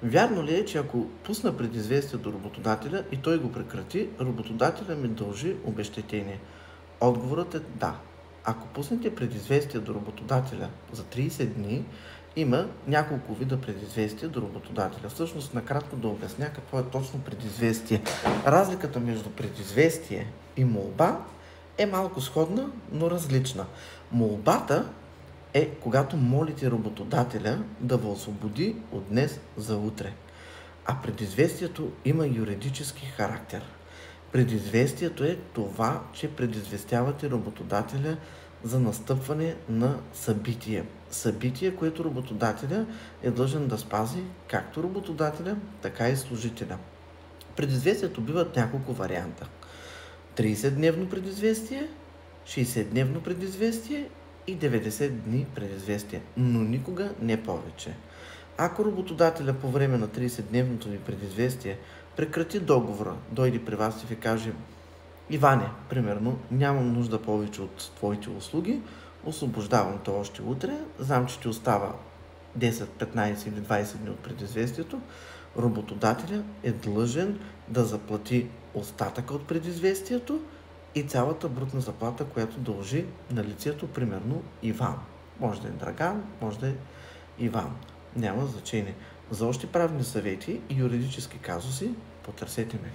Вярно ли е, че ако пусна предизвестие до работодателя и той го прекрати, работодателя ми дължи обезщетение? Отговорът е да. Ако пуснете предизвестие до работодателя за 30 дни, има няколко вида предизвестия до работодателя. Всъщност, накратко да обясня какво е точно предизвестие. Разликата между предизвестие и молба е малко сходна, но различна. Молбата е когато молите работодателя да ви освободи от днес за утре. А предизвестието има юридически характер. Предизвестието е това, че предизвестявате работодателя за настъпване на събитие. Събитие, което работодателя е длъжен да спази както работодателя, така и служителя. Предизвестието биват няколко варианта. 30-дневно предизвестие, 60-дневно предизвестие и 90 дни предизвестие, но никога не повече. Ако работодателя по време на 30-дневното ви предизвестие прекрати договора, дойде при вас и ви каже: Иване, примерно, нямам нужда повече от твоите услуги, освобождавам те още утре, знам, че ти остава 10, 15 или 20 дни от предизвестието, работодателя е длъжен да заплати остатъка от предизвестието и цялата брутна заплата, която дължи на лицето, примерно Иван. Може да е Драган, може да е Иван. Няма значение. За още правни съвети и юридически казуси потърсете ме.